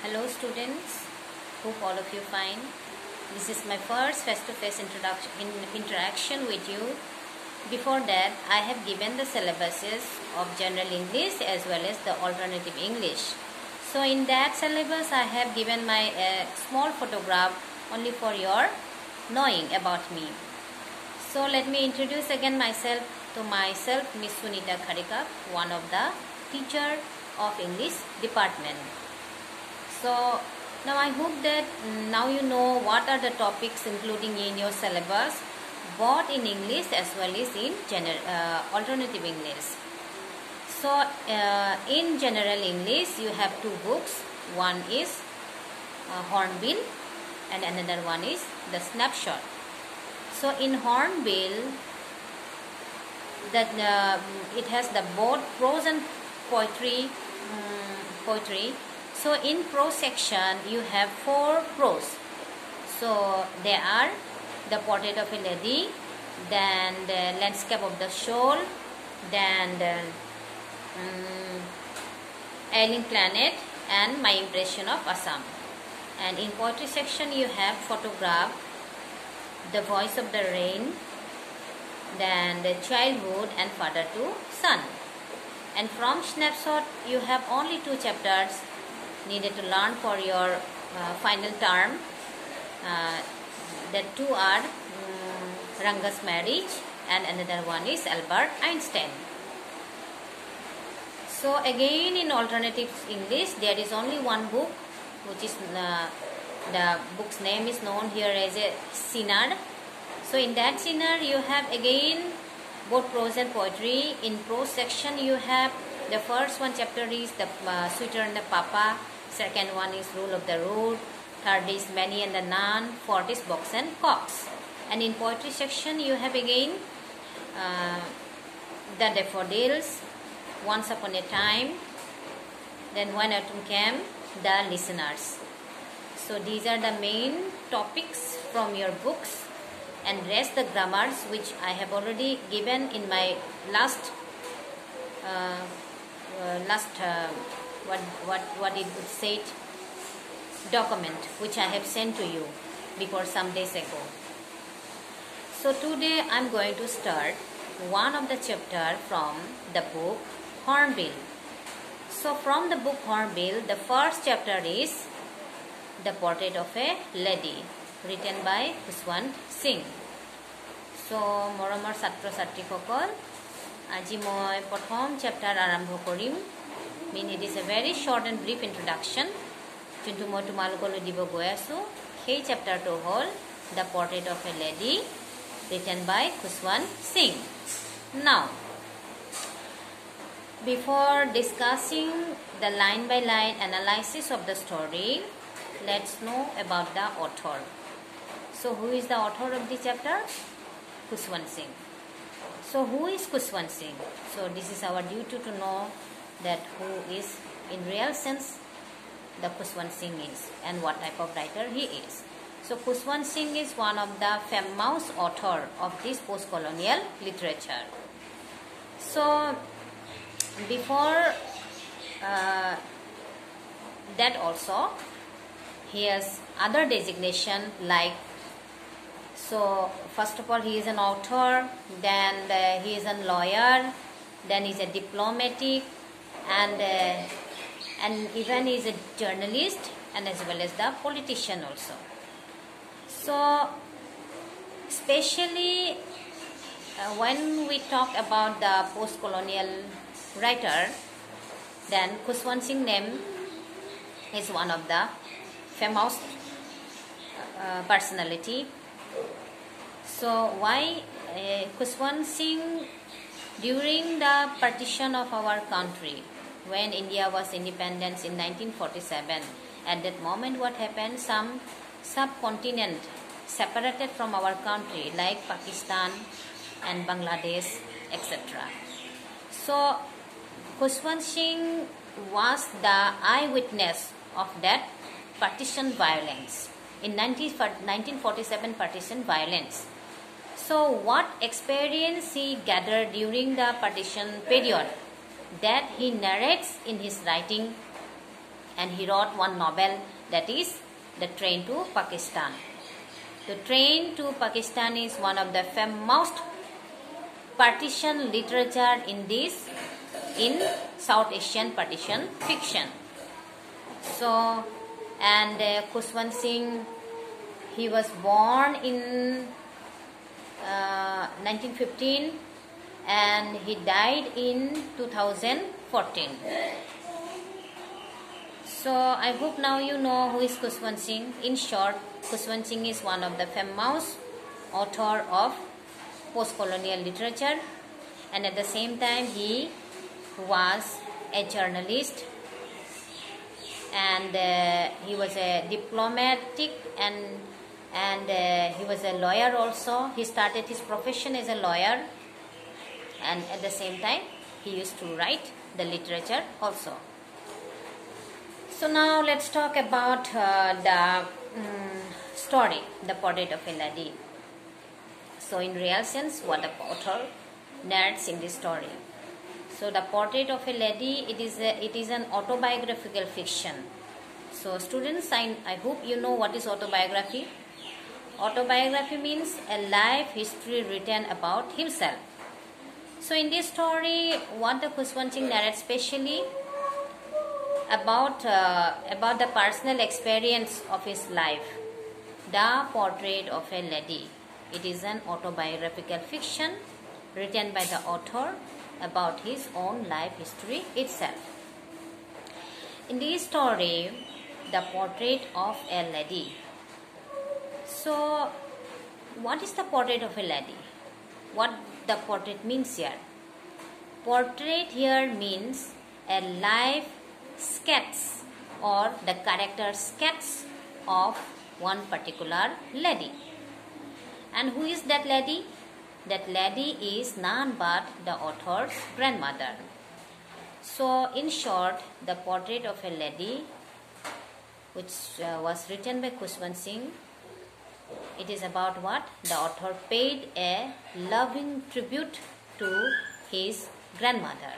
Hello students, hope all of you fine. This is my first face-to-face interaction with you. Before that, I have given the syllabuses of General English as well as the Alternative English. So in that syllabus, I have given my small photograph only for your knowing about me. So let me introduce again myself Miss Sunita Khadikar, one of the teacher of English department. So now I hope that now you know what are the topics including in your syllabus, both in English as well as in alternative English. So in general English you have two books. One is Hornbill and another one is the Snapshot. So in Hornbill, that it has the both prose and poetry. So in prose section you have 4 prose. So they are the Portrait of a Lady, then the Landscape of the Shoal, then the Ailing Planet, and My Impression of Assam. And in poetry section you have Photograph, The Voice of the Rain, then the Childhood, and Father to Son. And from Snapshot you have only 2 chapters needed to learn for your final term. The 2 are Ranga's Marriage and another one is Albert Einstein. So again in alternative English there is only one book, which is the book's name is known here as a Synod. So in that Synod you have again both prose and poetry. In prose section you have the first one chapter is the Sweeter and the Papa, second one is Rule of the Road, third is Manny and the Nun, fourth is Box and Cox. And in poetry section you have again the Daffodils, Once Upon a Time, then When Autumn Came, The Listeners. So these are the main topics from your books, and rest the grammars which I have already given in my last what it would say document which I have sent to you before some days ago. So today I am going to start one of the chapter from the book Hornbill. So from the book Hornbill, the first chapter is The Portrait of a Lady, written by Khuswant Singh. So মৰমৰ ছাত্ৰ ছাত্ৰীসকল, আজি মই প্ৰথম chapter আৰম্ভ কৰিম. It is a very short and brief introduction যোনটো মই তোমালোকলৈ দিব গৈ আছো. সেই চেপ্টাৰটো হ'ল The Portrait of a Lady, written by Khuswant Singh. Now, before discussing the line by line analysis of the story, let's know about the author. So who is the author of the chapter? Khuswant Singh. So who is Khuswant Singh? So this is our duty to know that who is in real sense the Khuswant Singh is and what type of writer he is. So Khuswant Singh is one of the famous author of this post-colonial literature. So before that also he has other designation like, so first of all he is an author, then he is a lawyer, then he is a diplomatic, and even he is a journalist and as well as the politician also. So especially when we talk about the post-colonial writer, then Khuswant Singh name is one of the famous personality. So why Khuswant Singh, during the partition of our country, when India was independent in 1947, at that moment what happened, some subcontinent separated from our country like Pakistan and Bangladesh, etc. So Khuswant Singh was the eyewitness of that partition violence, in 1947 partition violence. So what experience he gathered during the partition period, that he narrates in his writing and he wrote one novel, that is The Train to Pakistan. The Train to Pakistan is one of the most partition literature in South Asian partition fiction. So, and Khuswant Singh, he was born in 1915 and he died in 2014. So I hope now you know who is Khuswant Singh. In short, Khuswant Singh is one of the famous author of post-colonial literature, and at the same time he was a journalist, and he was a diplomatic, and he was a lawyer also. He started his profession as a lawyer, and at the same time he used to write the literature also. So now let's talk about the story, The Portrait of a Lady. So in real sense, what the author narrates in this story. So The Portrait of a Lady, it is an autobiographical fiction. So students, I hope you know what is autobiography. Autobiography means a life history written about himself. So in this story, what the Khuswant Singh narrates specially about the personal experience of his life. The Portrait of a Lady. It is an autobiographical fiction written by the author about his own life history itself. In this story, The Portrait of a Lady. So, what is the portrait of a lady? What the portrait means here? Portrait here means a life sketch or the character sketch of one particular lady. And who is that lady? That lady is none but the author's grandmother. So in short, The Portrait of a Lady, which was written by Khuswant Singh, it is about what? The author paid a loving tribute to his grandmother.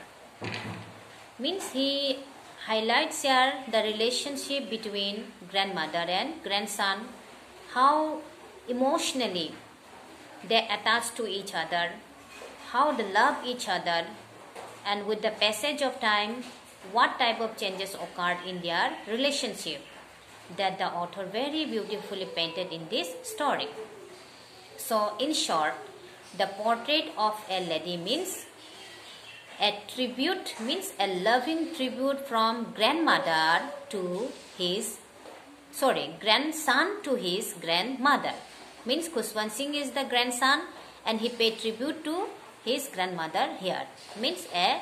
Means he highlights here the relationship between grandmother and grandson, how emotionally they attach to each other, how they love each other, and with the passage of time, what type of changes occurred in their relationship, that the author very beautifully painted in this story. So in short, The Portrait of a Lady means a tribute, means a loving tribute from grandson to his grandmother. Means Khuswant Singh is the grandson and he paid tribute to his grandmother here. Means a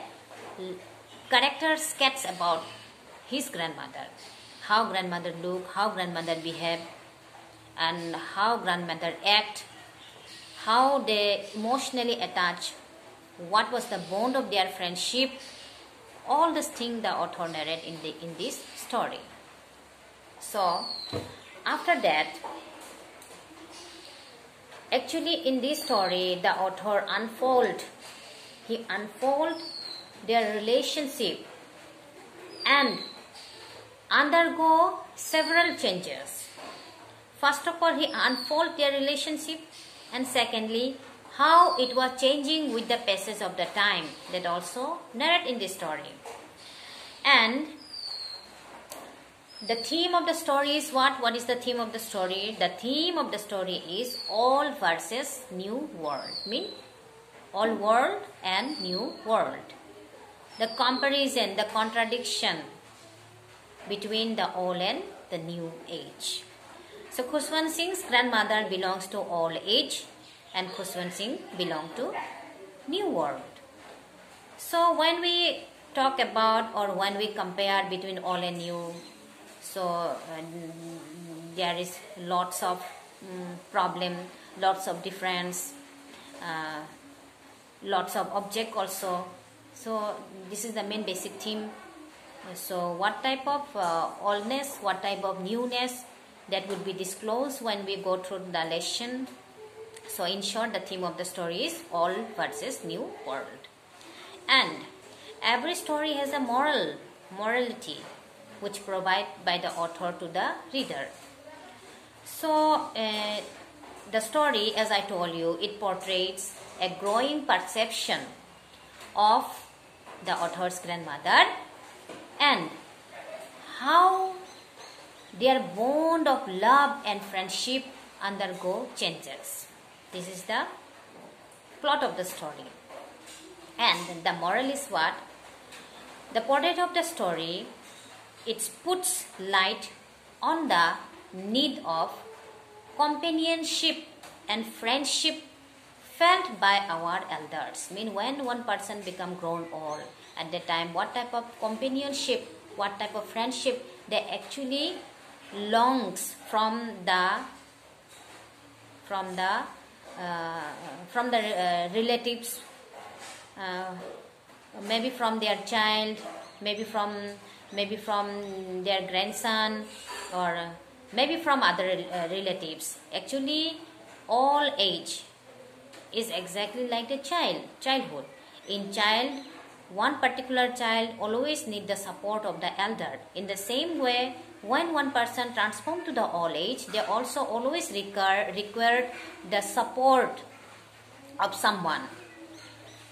character sketch about his grandmother. How grandmother look, how grandmother behave, and how grandmother act, how they emotionally attach, what was the bond of their friendship. All these things the author narrated in this story. So after that, actually in this story the author unfold their relationship and undergo several changes. First of all, he unfold their relationship, and secondly, how it was changing with the passage of the time, that also narrated in this story. And the theme of the story is what? What is the theme of the story? The theme of the story is old versus new world. Mean old world and new world. The comparison, the contradiction between the old and the new age. So Khuswant Singh's grandmother belongs to old age and Khuswant Singh belongs to new world. So when we talk about or when we compare between old and new, so there is lots of problem, lots of difference, lots of object also. So this is the main basic theme. So what type of oldness, what type of newness, that would be disclosed when we go through the lesson. So in short, the theme of the story is old versus new world. And every story has a morality, which provided by the author to the reader. So the story, as I told you, it portrays a growing perception of the author's grandmother and how their bond of love and friendship undergo changes. This is the plot of the story. And the moral is what? The portrait of the story, it puts light on the need of companionship and friendship felt by our elders. When one person become grown old, at that time, what type of companionship, what type of friendship they actually longs from the relatives, maybe from their child, maybe from their grandson, or maybe from other relatives. Actually, all age is exactly like the childhood. In one particular child always need the support of the elder. In the same way, when one person transforms to the old age, they also always require the support of someone.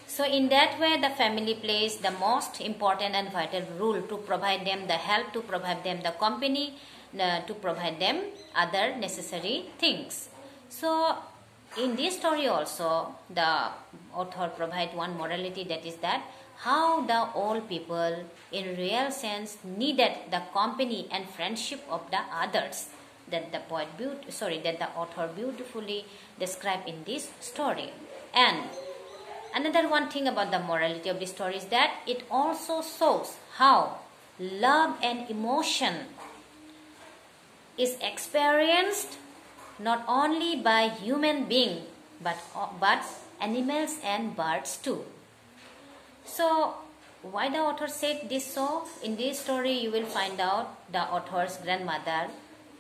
So in that way, the family plays the most important and vital role to provide them the help, to provide them the company, to provide them other necessary things. So in this story also, the author provides one morality, that is that how the old people in real sense needed the company and friendship of the others, that the author beautifully described in this story. And another one thing about the morality of this story is that it also shows how love and emotion is experienced not only by human beings but animals and birds too. So why the author said this so? In this story you will find out the author's grandmother,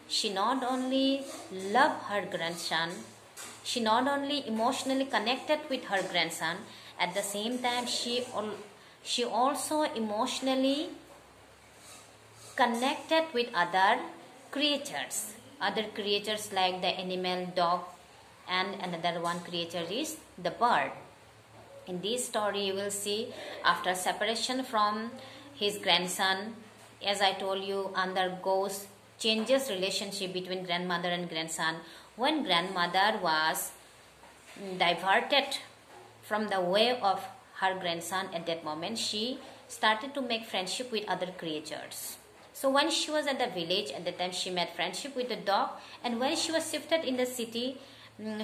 she not only loved her grandson, she not only emotionally connected with her grandson, at the same time she also emotionally connected with other creatures like the animal, dog, and another one creature is the bird. In this story you will see after separation from his grandson, as I told you, undergoes changes relationship between grandmother and grandson. When grandmother was diverted from the way of her grandson, at that moment she started to make friendship with other creatures. So when she was at the village, at the time she made friendship with the dog, and when she was shifted in the city,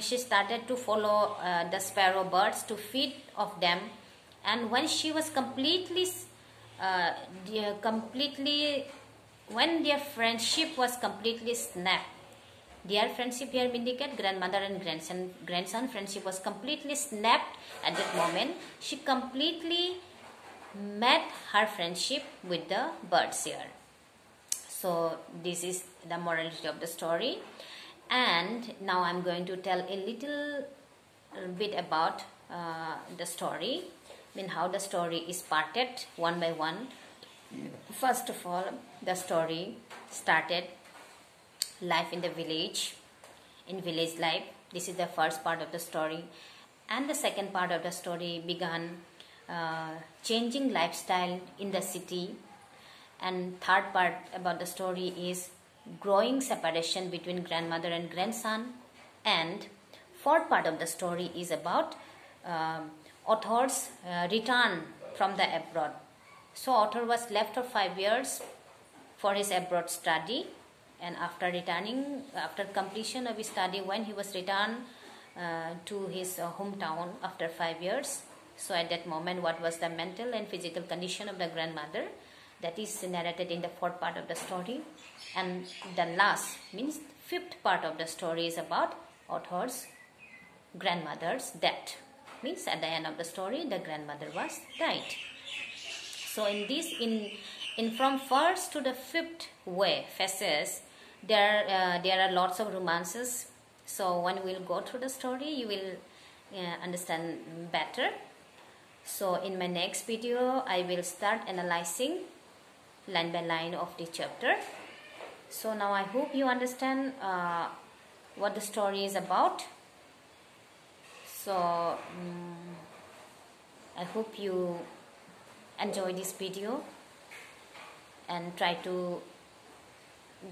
she started to follow the sparrow birds to feed of them. And when she was when their friendship was completely snapped, their friendship here indicate grandmother and grandson friendship was completely snapped at that moment. She completely met her friendship with the birds here. So this is the morality of the story. And now I'm going to tell a little bit about the story, how the story is parted one by one. First of all, the story started life in the village, in village life. This is the first part of the story. And the second part of the story began changing lifestyle in the city. And third part about the story is growing separation between grandmother and grandson. And fourth part of the story is about author's return from the abroad. So author was left for 5 years for his abroad study, and after completion of his study, when he was returned to his hometown after 5 years, so at that moment what was the mental and physical condition of the grandmother, that is narrated in the fourth part of the story. And the last, fifth part of the story is about author's grandmother's death. At the end of the story, the grandmother was died. So in this, from first to the fifth phases, there are lots of romances. So when we'll go through the story, you will understand better. So in my next video, I will start analyzing line by line of the chapter. So now I hope you understand what the story is about. So I hope you enjoy this video and try to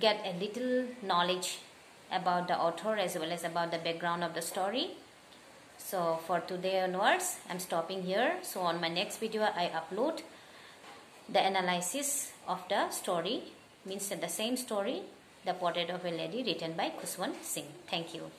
get a little knowledge about the author as well as about the background of the story. So for today onwards, I'm stopping here. So on my next video, I upload the analysis of the story, means the same story, The Portrait of a Lady, written by Khuswant Singh. Thank you.